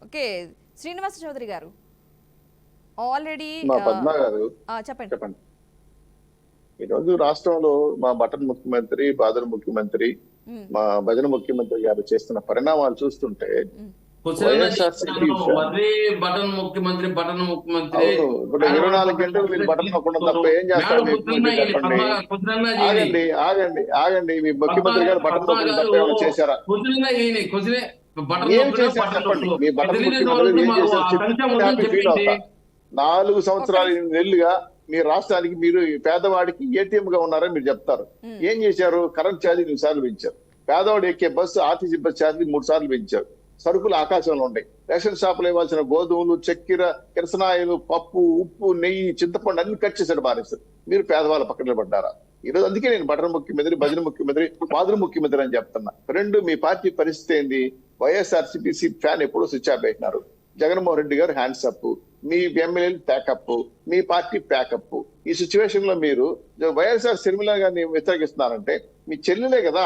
Okay. Srinivasa Chowdary గారు already మా పద్మ గారు చెప్పండి. చెప్పండి. ఈరోజు రాష్ట్రంలో మా బటన్ ముఖ్యమంత్రి, బాదర్ ముఖ్యమంత్రి, ఉమ్, మా భజన ముఖ్యమంత్రి గారు చేస్తున్న పరిణామాలు చూస్తుంటే ఉమ్. హుసేన్ వైఎస్ఆర్సీపీ మరీ బటన్ ముఖ్యమంత్రి అవును. ఇప్పుడు 24 గంటలు మీరు బటన్ నొక్కడం తప్ప ఏం చేస్తారు మీ ముఖ్యమంత్రి చెప్పండి. ఆగండి ఆగండి ఆగండి మీ ముఖ్యమంత్రి గారు బటన్ నొక్కడం తప్ప ఏమైనా చేశారా? ఏం చేశారు చెప్పండి. మీ బటన్ ముఖ్యమంత్రి ఏం చేశారు చెప్పి హ్యాపీ ఫీల్ అవుతా. 4 సంవత్సరాలు 8 నెలలుగా మీ రాష్ట్రానికి మీరు ఈ పేదవాడికి ఏటీఎం గా ఉన్నారని మీరు చెప్తారు. ఏం చేశారు? కరెంట్ ఛార్జీ 2 సార్లు పెంచారు. పేదవాడు ఎక్కే బస్సు ఆర్టీసీ బస్ ఛార్జీ 3 సార్లు పెంచారు. సరుకులు ఆకాశంలో ఉంటాయి. రేషన్ షాపులు ఇవ్వాల్సిన గోధుమలు, చక్కెర, కిరసనాయలు, పప్పు, ఉప్పు, నెయ్యి, చింతపండు అన్ని కట్ చేశాడు మారేశారు. మీరు పేదవాళ్ళ పక్కన పడ్డారా? ఈరోజు అందుకే నేను బటన్ ముఖ్యమంత్రి, భజన ముఖ్యమంత్రి, మాధురి ముఖ్యమంత్రి అని చెప్తున్నా. రెండు, మీ పార్టీ పరిస్థితి ఏంది? వైఎస్ఆర్సీపీ ఫ్యాన్ ఎప్పుడో స్విచ్ ఆఫ్ పెట్టినారు. జగన్మోహన్ రెడ్డి గారు హ్యాండ్స్ అప్, మీ ఎమ్మెల్యేలు ప్యాకప్, మీ పార్టీ ప్యాకప్. ఈ సిచ్యువేషన్ లో మీరు వైఎస్ఆర్ షర్మిల గారిని వ్యతిరేకిస్తున్నారంటే మీ చెల్లెలే కదా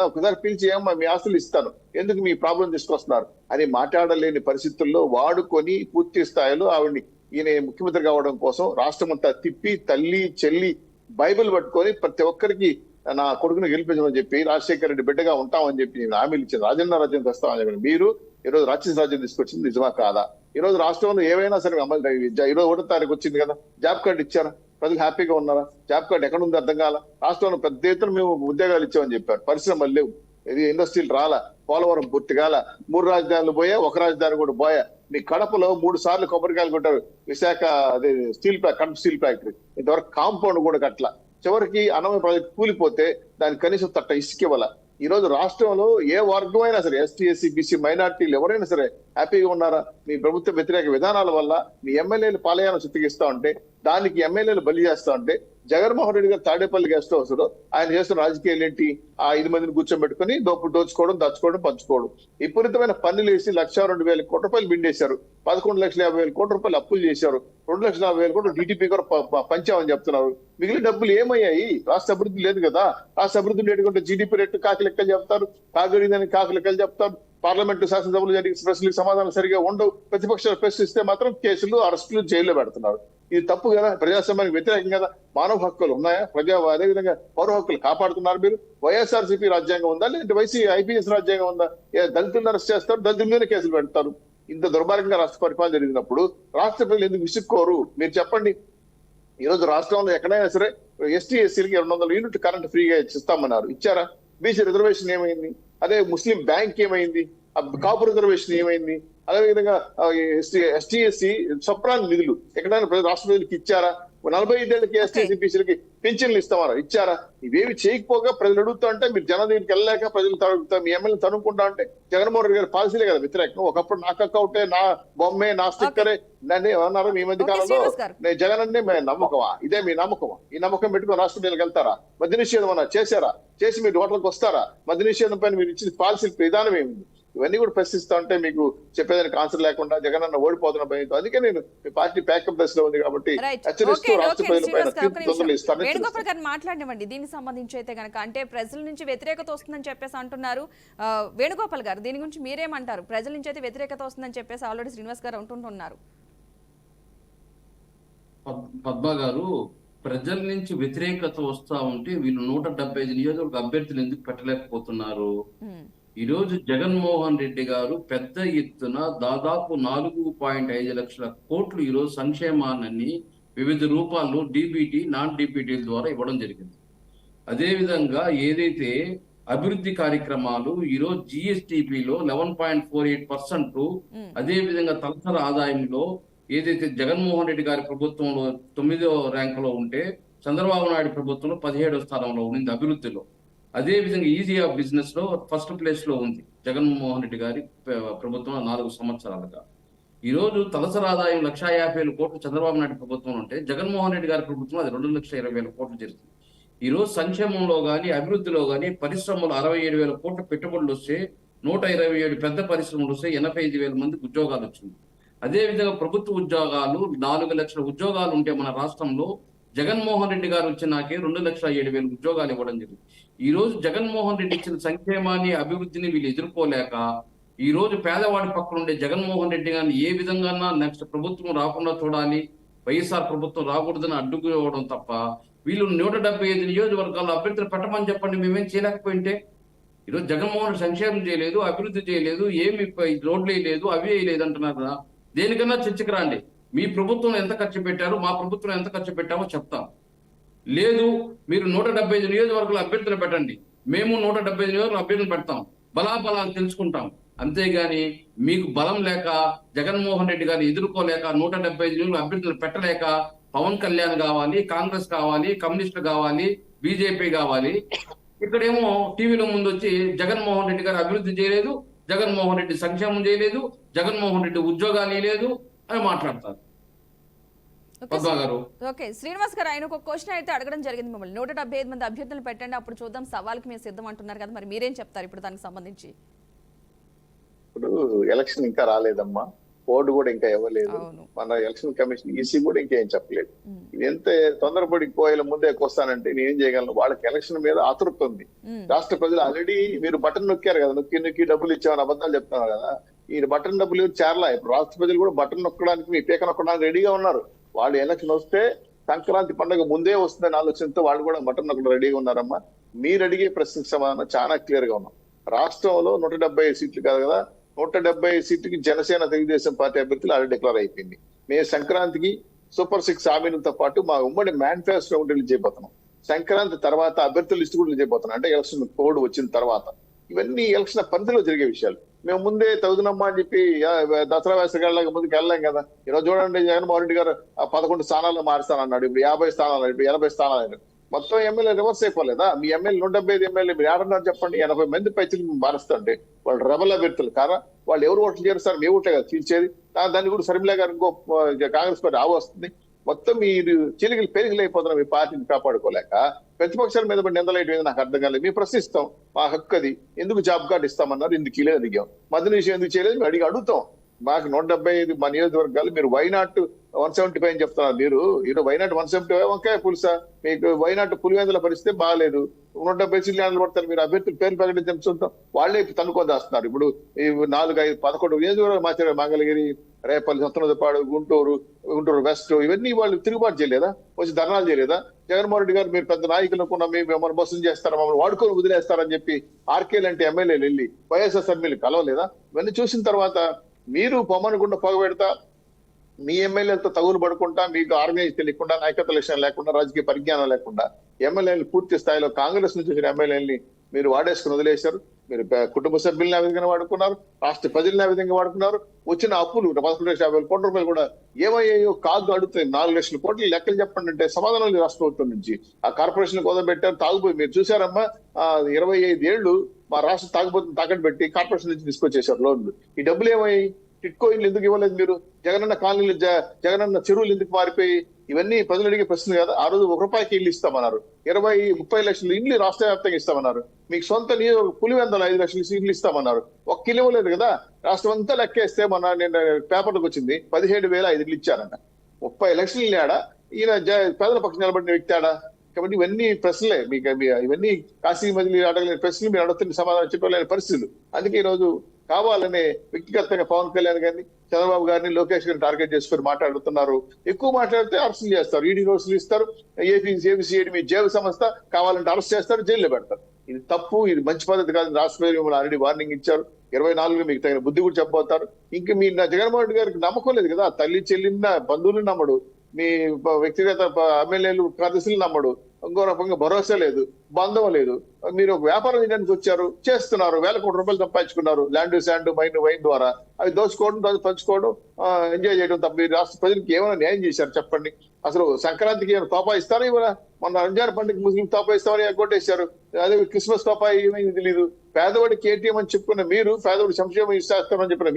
ఒకసారి పిలిచి ఏమన్నా మీ ఆస్తులు ఇస్తాను, ఎందుకు మీ ప్రాబ్లం తీసుకొస్తున్నారు అని మాట్లాడలేని పరిస్థితుల్లో వాడుకొని పూర్తి స్థాయిలో ఆవిడ్ని ఈయన ముఖ్యమంత్రి కావడం కోసం రాష్ట్రం అంతా తిప్పి తల్లి చెల్లి బైబిల్ పట్టుకొని ప్రతి ఒక్కరికి నా కొడుకుని గెలిపించమని చెప్పి రాజశేఖర రెడ్డి బిడ్డగా ఉంటామని చెప్పి నేను హామీలు ఇచ్చాను. రాజన్న రాజ్యం తెస్తామని చెప్పి మీరు ఈరోజు రాక్షస రాజ్యం తీసుకొచ్చింది నిజమా కాదా? ఈ రోజు రాష్ట్రంలో ఏవైనా సరే అమలు ఈ రోజు 1వ తారీఖు వచ్చింది కదా, జాబ్ కార్డు ఇచ్చారా? ప్రజలు హ్యాపీగా ఉన్నారా? జాబ్ కార్డు ఎక్కడ ఉంది అర్థం కాల. రాష్ట్రంలో పెద్ద ఎత్తున మేము ఉద్యోగాలు ఇచ్చామని చెప్పారు. పరిశ్రమలు లేవు, ఇది ఇండస్ట్రీలు రాలా, పోలవరం పూర్తి కాల, 3 రాజధానులు పోయా, 1 రాజధాని కూడా పోయా. మీ కడపలో 3 సార్లు కొబ్బరికాయలు కొట్టారు. విశాఖ అదే కడప స్టీల్ ఫ్యాక్టరీ ఇంతవరకు కాంపౌండ్ కూడా కట్ల. చివరికి అన్నమయ్య ప్రాజెక్ట్ కూలిపోతే దానికి కనీసం తట్ట ఇసుక ఇవ్వాల. ఈ రోజు రాష్ట్రంలో ఏ వర్గం అయినా సరే, ఎస్టీ, ఎస్సీ, బీసీ, మైనార్టీలు ఎవరైనా సరే హ్యాపీగా ఉన్నారా? మీ ప్రభుత్వ వ్యతిరేక విధానాల వల్ల మీ ఎమ్మెల్యేలు పాలయాన్ని చిత్తగిస్తా ఉంటే, దానికి ఎమ్మెల్యేలు బలి చేస్తా ఉంటే, జగన్మోహన్ రెడ్డి గారు తాడేపల్లి గెస్ట్ హౌస్ లో ఆయన చేస్తున్న రాజకీయాలు ఏంటి? ఆ 5 మందిని కూర్చోబెట్టుకుని దోచుకోవడం, దచ్చుకోవడం, పంచుకోవడం. విపరీతమైన పన్నులు వేసి 1,02,000 కోట్ల రూపాయలు బిండేశారు. 11,50,000 కోట్ల రూపాయలు అప్పులు చేశారు. 2,50,000 కోట్లు టీడీపీ కూడా పంచామని చెప్తున్నారు. మిగిలిన డబ్బులు ఏమయ్యాయి? రాష్ట్ర అభివృద్ధి లేదు కదా. రాష్ట్ర అభివృద్ధి లేకుంటే జీడీపీ రేటు కాకి లెక్కలు చెప్తారు, కాగడిదని కాకి లెక్కలు చెప్తారు. పార్లమెంటు శాసనసభలు జరిగే ప్రశ్నలకు సమాధానం సరిగా ఉండవు. ప్రతిపక్షాలు ప్రశ్నిస్తే మాత్రం కేసులు, అరెస్టులు, జైల్లో పెడుతున్నారు. ఇది తప్పు కదా, ప్రజాస్వామ్యానికి వ్యతిరేకం కదా. మానవ హక్కులు ఉన్నాయా? అదేవిధంగా పౌర హక్కులు కాపాడుతున్నారు మీరు. వైఎస్ఆర్సీపీ రాజ్యాంగం ఉందా, లేదంటే ఐపీఎస్ రాజ్యాంగం ఉందా? దళితులను అరెస్ట్ చేస్తారు, దళితుల మీద కేసులు పెడతారు. ఇంత దుర్మార్గంగా రాష్ట్ర పరిపాలన జరిగినప్పుడు రాష్ట్ర ప్రజలు ఎందుకు విసుక్కోరు? మీరు చెప్పండి. ఈ రోజు రాష్ట్రంలో ఎక్కడైనా సరే ఎస్టీ, ఎస్సీలకి 200 యూనిట్ కరెంట్ ఫ్రీగా ఇస్తామన్నారు, ఇచ్చారా? బీసీ రిజర్వేషన్ ఏమైంది? అదే ముస్లిం బ్యాంక్ ఏమైంది? కాపు రిజర్వేషన్ ఏమైంది? అదేవిధంగా ఎస్టీ, ఎస్సీ సప్రాన్ నిధులు ఎక్కడైనా రాష్ట్ర ప్రజలకు ఇచ్చారా? 45 ఏళ్ళకి ఎస్టీ, ఎస్సీ, బీసీలకి పెన్షన్లు ఇస్తామన్నారు, ఇచ్చారా? ఇవేవి చేయకపోగా ప్రజలు అడుగుతా అంటే మీరు జనం దగ్గరికి వెళ్ళలేక ప్రజలు మీ ఎమ్మెల్యే తనుకుంటా అంటే జగన్మోహన్ రెడ్డి గారి పాలసీలే కదా వ్యతిరేకం. ఒకప్పుడు నా అకౌంటే, నా బొమ్మే, నా స్టిక్కరే నన్ను ఏమన్నారు మీ మధ్య కాలంలో? నేను జగన్ అంటే నమ్మకమా? ఇదే మీ నమ్మకమా? ఈ నమ్మకం పెట్టుకుని రాష్ట్ర ప్రజలకు వెళ్తారా? మద్య నిషేధం అన్నా చేశారా? చేసి మీరు ఓట్లకు వస్తారా? మద్య నిషేధం పైన మీరు ఇచ్చిన పాలసీ విధానం ఏమిటి? ఇవన్నీ కూడా ప్రశ్నిస్తా ఉంటే మీకు చెప్పేదానికి ఆన్సర్ లేకుండా జగన్ అన్న ఓడిపోతున్న భయంతో, అందుకే నేను మీ పార్టీ ప్యాకప్ దశలో ఉంది కాబట్టి హెచ్చరిస్తూ రాష్ట్ర ప్రజల పైన వేణుగోపాల్ గారు మాట్లాడినవ్వండి. దీనికి సంబంధించి అయితే కనుక అంటే ప్రజల నుంచి వ్యతిరేకత వస్తుందని చెప్పేసి అంటున్నారు. వేణుగోపాల్ గారు దీని గురించి మీరేమంటారు? ప్రజల నుంచి అయితే వ్యతిరేకత వస్తుందని చెప్పేసి ఆల్రెడీ శ్రీనివాస్ గారు అంటుంటున్నారు. పద్మ గారు, ప్రజల నుంచి వ్యతిరేకత వస్తా ఉంటే వీళ్ళు 175 నియోజకవర్గ అభ్యర్థులు ఎందుకు పెట్టలేకపోతున్నారు? ఈ రోజు జగన్మోహన్ రెడ్డి గారు పెద్ద ఎత్తున దాదాపు 4.5 లక్షల కోట్లు ఈ రోజు సంక్షేమాన్ని వివిధ రూపాల్లో డీబీటీ, నాన్ డీబీటీల ద్వారా ఇవ్వడం జరిగింది. అదేవిధంగా ఏదైతే అభివృద్ధి కార్యక్రమాలు ఈరోజు జిఎస్టిపిలో 11.48%, అదేవిధంగా తలసరి ఆదాయంలో ఏదైతే జగన్మోహన్ రెడ్డి గారి ప్రభుత్వంలో 9వ ర్యాంకులో ఉంటే చంద్రబాబు నాయుడు ప్రభుత్వంలో 17వ స్థానంలో ఉంది అభివృద్ధిలో. అదే విధంగా ఈజీ ఆఫ్ బిజినెస్ లో ఫస్ట్ ప్లేస్ లో ఉంది జగన్మోహన్ రెడ్డి గారి ప్రభుత్వం 4 సంవత్సరాలుగా. ఈ రోజు తలసరి ఆదాయం 1,50,000 కోట్లు చంద్రబాబు నాయుడు ప్రభుత్వం ఉంటే జగన్మోహన్ రెడ్డి గారి ప్రభుత్వం అది 2,20,000 కోట్లు జరిగింది. ఈ రోజు సంక్షేమంలో గానీ, అభివృద్ధిలో గానీ పరిశ్రమలు 67,000 కోట్ల పెట్టుబడులు వస్తే 127 పెద్ద పరిశ్రమలు వస్తే 85,000 మందికి ఉద్యోగాలు వచ్చింది. అదే విధంగా ప్రభుత్వ ఉద్యోగాలు 4 లక్షల ఉద్యోగాలు ఉంటే మన రాష్ట్రంలో జగన్మోహన్ రెడ్డి గారు వచ్చినాకే 2,07,000 ఉద్యోగాలు ఇవ్వడం జరిగింది. ఈ రోజు జగన్మోహన్ రెడ్డి ఇచ్చిన సంక్షేమాన్ని, అభివృద్ధిని వీళ్ళు ఎదుర్కోలేక ఈ రోజు పేదవాడి పక్కన ఉండే జగన్మోహన్ రెడ్డి గారిని ఏ విధంగా నెక్స్ట్ ప్రభుత్వం రాకుండా చూడాలి, వైఎస్ఆర్ ప్రభుత్వం రాకూడదని అడ్డుకోవడం తప్ప వీళ్ళు 175 నియోజకవర్గాల్లో అభ్యర్థులు పెట్టమని చెప్పండి, మేమేం చేయలేకపోయింటే. ఈరోజు జగన్మోహన్ రెడ్డి సంక్షేమం చేయలేదు, అభివృద్ధి చేయలేదు, ఏమి రోడ్లు వేయలేదు, అవి వేయలేదు అంటున్నారు కదా. దేనికన్నా చర్చకు రండి. మీ ప్రభుత్వం ఎంత ఖర్చు పెట్టారు, మా ప్రభుత్వం ఎంత ఖర్చు పెట్టామో చెప్తాం. లేదు మీరు 175 నియోజకవర్గాల అభ్యర్థులు పెట్టండి, మేము 175 నియోజకవర్గాల అభ్యర్థులు పెడతాం, బలాబలాలు తెలుసుకుంటాం. అంతేగాని మీకు బలం లేక, జగన్మోహన్ రెడ్డి గారిని ఎదుర్కోలేక, 175 నియోజకవర్గాల అభ్యర్థులు పెట్టలేక పవన్ కళ్యాణ్ కావాలి, కాంగ్రెస్ కావాలి, కమ్యూనిస్టులు కావాలి, బీజేపీ కావాలి. ఇక్కడేమో టీవీలో ముందు వచ్చి జగన్మోహన్ రెడ్డి గారు అభివృద్ధి చేయలేదు, జగన్మోహన్ రెడ్డి సంక్షేమం చేయలేదు, జగన్మోహన్ రెడ్డి ఉద్యోగాలు ఇవ్వలేదు అని మాట్లాడతారు. పద్మా గారు, ఓకే శ్రీనివాస్ గారు, ఆయన ఒక క్వశ్చన్ అయితే అడగడం జరిగింది మిమ్మల్ని. 175 మంది అభ్యర్థులు పెట్టండి, అప్పుడు చూద్దాం, సవాల్కి మీరు సిద్ధం అంటున్నారు కదా, మరి మీరేం చెప్తారు ఇప్పుడు దానికి సంబంధించి? ఇప్పుడు ఎలక్షన్ ఇంకా రాలేదమ్మా, కోడ్ కూడా ఇంకా ఇవ్వలేదు, మన ఎలక్షన్ కమిషన్ ఈసీ కూడా ఇంకేం చెప్పలేదు. ఇది ఎంత తొందరపడి కోయల ముందే వస్తానంటే నేనేం చేయగలను? వాళ్ళకి ఎలక్షన్ మీద ఆతృప్తి ఉంది. రాష్ట్ర ప్రజలు ఆల్రెడీ మీరు బటన్ నొక్కారు కదా, నొక్కి డబ్బులు ఇచ్చామని అబద్ధాలు చెప్తున్నారు కదా. ఈ బటన్ డబ్బులు చేరలా. ఇప్పుడు రాష్ట్ర ప్రజలు కూడా బటన్ నొక్కడానికి, మీ పీక నొక్కడానికి రెడీగా ఉన్నారు. వాళ్ళు ఎలక్షన్ వస్తే సంక్రాంతి పండుగ ముందే వస్తుందని ఆలోచనతో వాళ్ళు కూడా బటన్ నొక్కడం రెడీగా ఉన్నారమ్మా. మీరు అడిగే ప్రశ్నకు సమాధానం చాలా క్లియర్ గా ఉన్నాం. రాష్ట్రంలో 175 సీట్లు కాదు కదా, 170 సీట్లకి జనసేన తెలుగుదేశం పార్టీ అభ్యర్థులు ఆల్రెడీ డిక్లేర్ అయిపోయింది. మేము సంక్రాంతికి సూపర్ 6 హామీలతో పాటు మా ఉమ్మడి మేనిఫెస్టో రిలీజ్ చేయబోతున్నాం. సంక్రాంతి తర్వాత అభ్యర్థుల లిస్టు కూడా రిలీజ్ చేయబోతున్నాం, అంటే ఎలక్షన్ కోడ్ వచ్చిన తర్వాత. ఇవన్నీ ఎలక్షన్ పరిధిలో జరిగే విషయాలు. మేము ముందే తగుదనమ్మా అని చెప్పి దసరా వేసగాళ్ళకి ముందుకు వెళ్ళాం కదా. ఈరోజు చూడండి, జగన్మోహన్ రెడ్డి గారు 11 స్థానాల్లో మారుస్తానన్నాడు, ఇప్పుడు 50 స్థానాలు, ఇప్పుడు 80 స్థానాలు. మొత్తం ఎమ్మెల్యే రివర్స్ అయిపోలేదా? మీ ఎమ్మెల్యే 175 ఎమ్మెల్యే మీరు ఏడన్నారు చెప్పండి. 80 మంది పైచలు మారుస్తుంటే వాళ్ళు రెబల్ అభ్యర్థులు కారా? వాళ్ళు ఎవరు ఓట్లు చేస్తారు? మీ ఓట్లే కదా తీర్చేది. దాన్ని కూడా శర్మిల గారు ఇంకో కాంగ్రెస్ పార్టీ వస్తుంది. మొత్తం మీరు చిలిగిలు పెరిగిలు అయిపోతున్నారు మీ పార్టీని కాపాడుకోలేక. ప్రతిపక్షాల మీద నిందలేయడం నాకు అర్థం కాలేదు. మేము ప్రశ్నిస్తాం, మా హక్కు అది. ఎందుకు జాబ్ కార్డు ఇస్తామన్నారు, ఎందుకు ఇలేదు అడిగాం. మధ్య విషయం ఎందుకు చేయలేదు అడుగుతాం. మాకు 175 మా నియోజకవర్గాలు, మీరు వైనాట్ 175 అని చెప్తున్నారు. మీరు వైనాట్ 175 వంకాయ పులుసా? మీకు వైనాట్ పులివెందుల పరిస్థితి బాగాలేదు, 170 సీట్లు పడతారు. మీరు అభ్యర్థులు పేర్లు ప్రకటించడం చూద్దాం, వాళ్ళే తనుకోదాస్తున్నారు. ఇప్పుడు ఈ 4, 5, 11 నియోజకవర్గాలు మార్చారు. మంగళగిరి, రేపల్లి, సత్తనదపాడు, గుంటూరు వెస్ట్, ఇవన్నీ వాళ్ళు తిరుగుబాటు చేయలేదా? వచ్చి ధర్నాలు చేయలేదా? జగన్మోహన్ రెడ్డి గారు మీరు పెద్ద నాయకులు అనుకున్నా, మిమ్మల్ని మోసం చేస్తారా, మమ్మల్ని వాడుకొని వదిలేస్తారని చెప్పి ఆర్కే లాంటి ఎమ్మెల్యేలు వెళ్ళి వైఎస్ఆర్ ఎమ్మెల్యే కలవలేదా? ఇవన్నీ చూసిన తర్వాత మీరు పొమ్మనుకుండా పొగబెడతా, మీ ఎమ్మెల్యేలతో తగులు పడుకుంటా, మీకు ఆర్గనైజ్ తెలియకుండా, నాయకత్వ లక్షణం లేకుండా, రాజకీయ పరిజ్ఞానం లేకుండా ఎమ్మెల్యేలు పూర్తి స్థాయిలో కాంగ్రెస్ నుంచి వచ్చిన ఎమ్మెల్యేలని మీరు వాడేసుకుని వదిలేశారు. మీరు కుటుంబ సభ్యులను ఆ విధంగా వాడుకున్నారు, రాష్ట్ర ప్రజలను ఆ విధంగా వాడుకున్నారు. వచ్చిన అప్పులు 11,50,000 కోట్ల రూపాయలు కూడా ఏమయ్యాయో కాదు అడుగుతాయి. 4 లక్షల కోట్లు లెక్కలు చెప్పండి అంటే సమాధానం లేదు రాష్ట్ర ప్రభుత్వం నుంచి. ఆ కార్పొరేషన్ కోదం పెట్టారు, తాగుపోయి. మీరు చూసారమ్మా, 25 ఏళ్లు మా రాష్ట్ర తాగుబోతుని తాకట్టు పెట్టి కార్పొరేషన్ నుంచి తీసుకొచ్చేసారు లోన్లు. ఈ డబ్బులు ఏమయ్యాయి? టిట్కో ఇల్లు ఎందుకు ఇవ్వలేదు మీరు? జగనన్న కాలనీలు, జగనన్న చెరువులు ఎందుకు మారిపోయి? ఇవన్నీ ప్రజలు అడిగే ప్రశ్న కదా. ఆ రోజు 1 రూపాయికి ఇల్లు ఇస్తామన్నారు, 20-30 లక్షల ఇల్లు రాష్ట్ర వ్యాప్తంగా ఇస్తామన్నారు. మీకు సొంత పులివెందుల 5 లక్షల ఇల్లు ఇస్తామన్నారు, ఒక్క ఇల్లు ఇవ్వలేదు కదా. రాష్ట్రం అంతా లెక్కేస్తే మన నేను పేపర్లకు వచ్చింది 17,005 ఇల్లు ఇచ్చారంట. 30 లక్షలు ఇల్లాడా? ఈయన పేదల పక్షం నిలబడిన వ్యక్తి ఆడా? కాబట్టి ఇవన్నీ ప్రశ్నలే. మీకు ఇవన్నీ కాశీ మజిలీ అడగలేని ప్రశ్నలు, మీరు అడుగుతున్న సమాధానం చెప్పలేని పరిస్థితులు. అందుకే ఈ రోజు కావాలనే వ్యక్తిగతంగా పవన్ కళ్యాణ్ గారిని, చంద్రబాబు గారిని, లోకేష్ గారిని టార్గెట్ చేసుకుని మాట్లాడుతున్నారు. ఎక్కువ మాట్లాడితే అరెస్టులు చేస్తారు, ఈడీ నోటీసులు ఇస్తారు, ఏబిసిఐడి మీ జైలు సంస్థ కావాలంటే అరెస్ట్ చేస్తారు, జైల్లో పెడతారు. ఇది తప్పు, ఇది మంచి పద్ధతి కాదు. రాష్ట్ర మిమ్మల్ని ఆల్రెడీ వార్నింగ్ ఇచ్చారు. 24లో మీకు తగిన బుద్ధి కూడా చెప్పబోతారు. ఇంకా మీ జగన్మోహన్ రెడ్డి గారికి నమ్మకం లేదు కదా. తల్లి చెల్లిన బంధువులు నమ్మడు, మీ వ్యక్తిగత ఎమ్మెల్యేలు కార్యదర్శులు నమ్మడు, ఇంకో రకంగా భరోసా లేదు, బంధం లేదు. మీరు ఒక వ్యాపారం చేయడానికి వచ్చారు, చేస్తున్నారు, 1,000 కోట్ల రూపాయలు సంపాదించుకున్నారు ల్యాండ్, శాండ్, వైన్ ద్వారా. అవి దోచుకోవడం, పంచుకోవడం, ఎంజాయ్ చేయడం తప్ప మీరు రాష్ట్ర ప్రజలకు ఏమైనా న్యాయం చేశారు చెప్పండి? అసలు సంక్రాంతికి ఏమైనా తోపా ఇస్తారా? ఇవ్వరా? మన రంజాన్ పండుగ ముస్లిం తోపా ఇస్తామని కొట్టేశారు. అదే క్రిస్మస్ తోపా ఏమైంది తెలియదు. పేదవాడికి ఏటీఎం అని చెప్పుకున్న మీరు, పేదవాడి సంక్షేమం ఇస్తామని చెప్పిన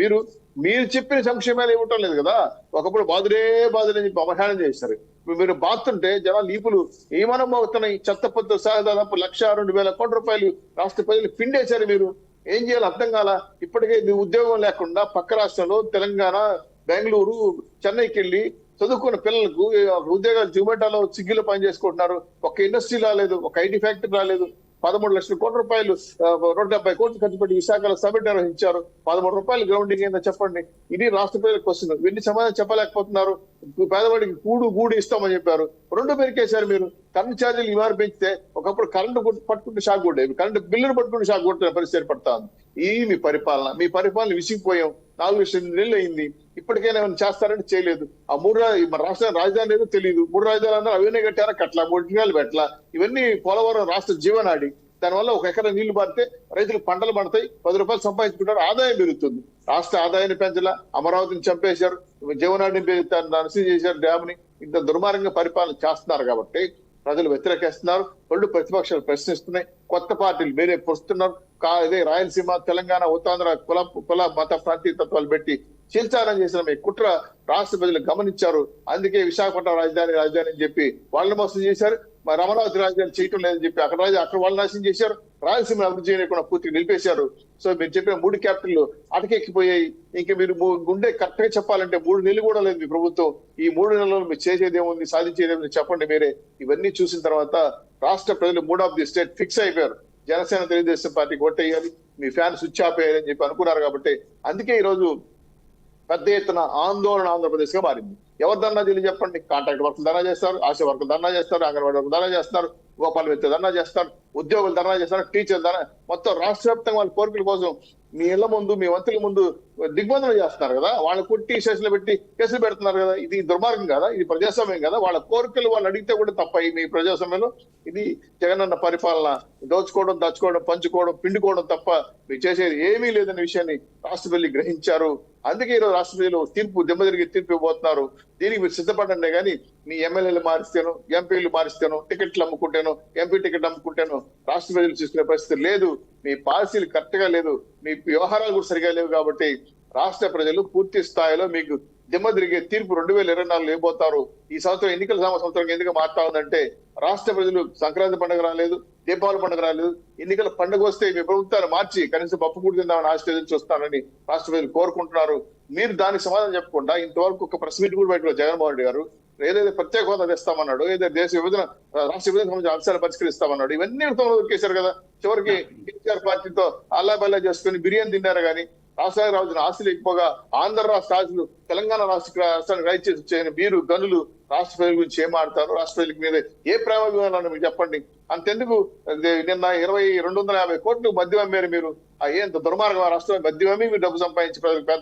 మీరు చెప్పిన సంక్షేమాలు ఇవ్వటం లేదు కదా. ఒకప్పుడు బాధుడే అని చెప్పి అవహేళన చేశారు. మీరు బాతుంటే జనాలు ఈపులు ఏమనం అవుతున్నాయి. చెత్త పొత్తు సహా దాదాపు 1,02,000 కోట్ల రూపాయలు రాష్ట్ర ప్రజలు పిండేశారు. మీరు ఏం చేయాలి అర్థం కాలా. ఇప్పటికే మీ ఉద్యోగం లేకుండా పక్క రాష్ట్రంలో తెలంగాణ, బెంగళూరు, చెన్నైకి వెళ్ళి చదువుకున్న పిల్లలకు ఉద్యోగాలు జొమాటోలో, స్విగ్గీలో పని చేసుకుంటున్నారు. ఒక ఇండస్ట్రీ రాలేదు, ఒక ఐటీ ఫ్యాక్టరీ రాలేదు. 13 లక్షల కోట్ల రూపాయలు 170 కోట్లు ఖర్చు పెట్టి విశాఖలో సమిట్ నిర్వహించారు. 13 రూపాయలు గ్రౌండింగ్ ఏందో చెప్పండి. ఇది రాష్ట్ర ప్రజలకు వస్తుంది. వీటిని సమాధానం చెప్పలేకపోతున్నారు. పేదవాడికి గూడు ఇస్తామని చెప్పారు, 2 పెరికేశారు మీరు. కరెంట్ ఛార్జీలు ఇవాళ పెంచితే ఒకప్పుడు కరెంటు పట్టుకుంటే షాక్ కొట్టేవి, కరెంటు బిల్లులు పట్టుకుంటే షాక్ కొట్టిన పరిస్థితి ఏర్పడతా ఉంది. ఈ మీ పరిపాలన విసిగిపోయాం. 4 నెలలు అయింది. ఇప్పటికైనా ఏమైనా చేస్తారంటే చేయలేదు. ఆ 3 రాష్ట్ర రాజధాని ఏదో తెలియదు. 3 రాజధానులు అన్నారు, అవన్నీ కట్టారా? కట్లా. 3 జిల్లాలు పెట్టలా. ఇవన్నీ పోలవరం రాష్ట్ర జీవనాడి. దానివల్ల 1 ఎకరా నీళ్లు పారితే రైతులకు పంటలు పడతాయి, 10 రూపాయలు సంపాదించుకుంటారు, ఆదాయం పెరుగుతుంది. రాష్ట్ర ఆదాయాన్ని పెంచలా, అమరావతిని చంపేశారు, జీవనాడిని నర్సింగ్ చేశారు, డ్యామ్ ని. ఇంత దుర్మార్గంగా పరిపాలన చేస్తున్నారు కాబట్టి ప్రజలు వ్యతిరేకిస్తున్నారు. 2 ప్రతిపక్షాలు ప్రశ్నిస్తున్నాయి. కొత్త పార్టీలు వేరే పొస్తున్నారు. ఇదే రాయలసీమ, తెలంగాణ, ఉత్తరాంధ్ర కుల మత ప్రాంతీయ తత్వాలు పెట్టి శిల్చారం చేసిన మీ కుట్ర రాష్ట్ర ప్రజలు గమనించారు. అందుకే విశాఖపట్నం రాజధాని అని చెప్పి వాళ్ళని మోసం చేశారు. మరి అమరావతి రాజధాని చేయటం లేదని చెప్పి అక్కడ వాళ్ళు నాశనం చేశారు. రాయలసీమ అభివృద్ధి చేయకుండా పూర్తిగా నిలిపేశారు. సో మీరు చెప్పిన 3 క్యాపిటల్లు అటకెక్కిపోయాయి. ఇంక మీరు గుండె కరెక్ట్ గా చెప్పాలంటే 3 నెలలు కూడా లేదు మీ ప్రభుత్వం. ఈ 3 నెలల్లో మీరు చేసేది ఏముంది, సాధించేది ఏముంది చెప్పండి మీరే. ఇవన్నీ చూసిన తర్వాత రాష్ట్ర ప్రజలు mood of the state fix అయిపోయారు. జనసేన తెలుగుదేశం పార్టీకి ఓటేయాలి, మీ ఫ్యాన్ స్విచ్ ఆఫ్ అయ్యారని చెప్పి అనుకున్నారు. కాబట్టి అందుకే ఈ రోజు పెద్ద ఎత్తున ఆందోళన ఆంధ్రప్రదేశ్ గా మారింది. ఎవరు ధర్నా చేయాలి చెప్పండి? కాంట్రాక్ట్ వర్కులు ధర్నా చేస్తారు, ఆశా వర్కులు ధర్నా చేస్తారు, అంగన్వాడీ వర్కులు ధర్నా చేస్తారు, గోపాల మిత్ర ధర్నా చేస్తారు, ఉద్యోగులు ధర్నా చేస్తారు, టీచర్లు ధర్నా, మొత్తం రాష్ట్ర వ్యాప్తంగా వాళ్ళ కోరికల కోసం మీ ఇళ్ల ముందు, మీ వంతుల ముందు దిగ్బంధన చేస్తున్నారు కదా. వాళ్ళు కొట్టి స్టేషన్లు పెట్టి కేసులు పెడుతున్నారు కదా. ఇది దుర్మార్గం కదా, ఇది ప్రజాస్వామ్యం కదా. వాళ్ళ కోరికలు వాళ్ళు అడిగితే కూడా తప్ప మీ ప్రజాస్వామ్యంలో. ఇది జగనన్న పరిపాలన. దోచుకోవడం, దాచుకోవడం, పంచుకోవడం, పిండుకోవడం తప్ప మీరు చేసేది ఏమీ లేదనే విషయాన్ని రాష్ట్ర ప్రజలు గ్రహించారు. అందుకే ఈరోజు రాష్ట్ర ప్రజలు దెబ్బ తిరిగి తీర్పు ఇవ్వబోతున్నారు. దీనికి మీరు సిద్ధపడండి. కానీ మీ ఎమ్మెల్యేలు మారిస్తేను, ఎంపీలు మారిస్తేను, టికెట్లు అమ్ముకుంటేను, ఎంపీ టికెట్ అమ్ముకుంటేను రాష్ట్ర ప్రజలు చూసుకునే పరిస్థితి లేదు. మీ పాలసీలు కరెక్ట్ గా లేదు, మీ వ్యవహారాలు కూడా సరిగా లేవు. కాబట్టి రాష్ట్ర ప్రజలు పూర్తి స్థాయిలో మీకు దిమ్మ తిరిగే తీర్పు 2024 ఇవ్వబోతారు. ఈ సంవత్సరం ఎన్నికల సంవత్సరం ఎందుకు మారుతా ఉందంటే రాష్ట్ర ప్రజలు సంక్రాంతి పండుగ రాలేదు, దీపావళి పండుగ రాలేదు. ఎన్నికల పండుగ వస్తే మీ ప్రభుత్వాన్ని మార్చి కనీసం పప్పు కూడా తిందామని ఆశ చూస్తారని రాష్ట్ర ప్రజలు కోరుకుంటున్నారు. మీరు దానికి సమాధానం చెప్పకుండా ఇంతవరకు ఒక ప్రెస్ మీట్ కూడా బయట జగన్మోహన్ రెడ్డి గారు ఏదైతే ప్రత్యేక హోదా తెస్తామన్నాడు, ఏదైతే రాష్ట్ర విభజన సంబంధించిన అంశాలు పరిష్కరిస్తామన్నాడు, ఇవన్నీ దొరికేశారు కదా. చివరికి కేసీఆర్ పార్టీతో అల్లాబల్లా చేసుకుని బిర్యానీ తిన్నారు. కానీ రాష్ట్రానికి రావాల్సిన ఆస్తులు ఎక్కువగా ఆంధ్ర రాష్ట్ర ఆస్తులు తెలంగాణ రాష్ట్రానికి రైట్ చేసి వచ్చాయని మీరు గనులు రాష్ట్ర ప్రజల గురించి ఏం ఆడతారు? రాష్ట్ర ప్రజలకు మీద ఏ ప్రేమ మీరు చెప్పండి. అంతెందుకు నిన్న 250 కోట్లు మద్యం అమ్మారు మీరు. ఏంత దుర్మార్గం! రాష్ట్రం మద్యం అమ్మి మీరు డబ్బు సంపాదించి పేద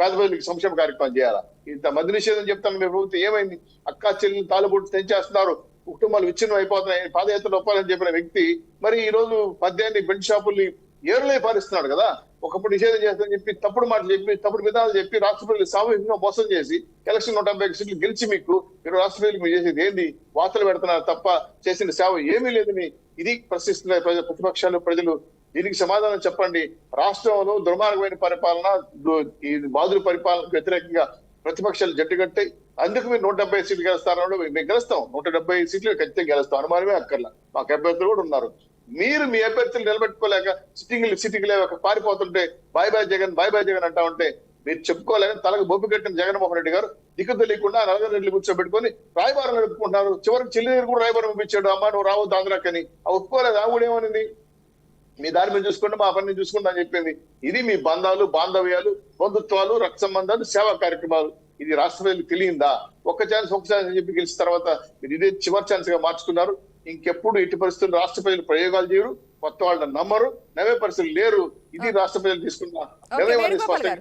ప్రజలకు సంక్షేమ కార్యక్రమం చేయాలా? ఇంత మద్య నిషేధం చెప్తాను మీ ప్రభుత్వం. ఏమైంది? అక్కా చెల్లి తాలుబొట్టు తెంచేస్తున్నారు, కుటుంబాలు విచ్ఛిన్నం అయిపోతున్నాయి, పాదయాత్ర ఒప్పాలని చెప్పిన వ్యక్తి మరి ఈ రోజు మద్యాన్ని బెల్ట్ షాపుల్ని ఏరులై పారిస్తున్నాడు కదా. ఒకప్పుడు నిషేధం చేస్తానని చెప్పి తప్పుడు మాటలు చెప్పి తప్పుడు విధానాలు చెప్పి రాష్ట్ర ప్రజలు సామూహికంగా మోసం చేసి ఎలక్షన్ 150 సీట్లు గెలిచి మీరు రాష్ట్ర ప్రజలకు మీరు చేసేది ఏంది? వార్తలు పెడుతున్నారు తప్ప చేసిన సేవ ఏమీ లేదని ఇది ప్రశ్నిస్తున్నారు ప్రతిపక్షాలు, ప్రజలు. దీనికి సమాధానం చెప్పండి. రాష్ట్రంలో దుర్మార్గమైన పరిపాలన, ఈ బాధుల పరిపాలనకు వ్యతిరేకంగా ప్రతిపక్షాలు జట్టుగట్టాయి. అందుకు మీరు 170 సీట్లు గెలుస్తారన్నాడు. మేము గెలుస్తాం, 170 సీట్లు ఖచ్చితంగా గెలుస్తాం, అనుమానమే అక్కర్లా. మాకు అభ్యర్థులు కూడా ఉన్నారు. మీరు మీ అభ్యర్థులు నిలబెట్టుకోలేక సిట్టింగ్ లేక పారిపోతుంటే బాయ్ బాయ్ జగన్ అంటా ఉంటే మీరు చెప్పుకోలేక తలకు బొబ్బు కట్టిన జగన్మోహన్ రెడ్డి గారు దిక్కు తెలియకుండా నలగర్ రెడ్డి కూర్చోబెట్టుకొని రాయబారం నడుపుకుంటున్నారు. చివరికి చెల్లి కూడా రాయబారం పంపించాడు. అమ్మ నువ్వు రావద్దు ఆంధ్రాకని. ఒప్పుకోలేదు. ఆ కూడా ఏమనింది? మీ దారి మీద చూసుకుంటే మా పని చూసుకుంటా అని చెప్పింది. ఇది మీ బంధాలు, బాంధవ్యాలు, బంధుత్వాలు, రక్త సంబంధాలు, సేవా కార్యక్రమాలు. ఇది రాష్ట్ర ప్రజలకు తెలియందా? ఒక్క ఛాన్స్ అని చెప్పి గెలిచిన తర్వాత మీరు ఇదే చివరి ఛాన్స్ గా మార్చుకున్నారు. ఇంకెప్పుడు ఇటు పరిస్థితులు రాష్ట్ర ప్రజలు ప్రయోగాలు చేయరు, కొత్త వాళ్ళని నమ్మరు, నవ్వే పరిస్థితులు లేరు. ఇది రాష్ట్ర ప్రజలు తీసుకున్న నిర్ణయం.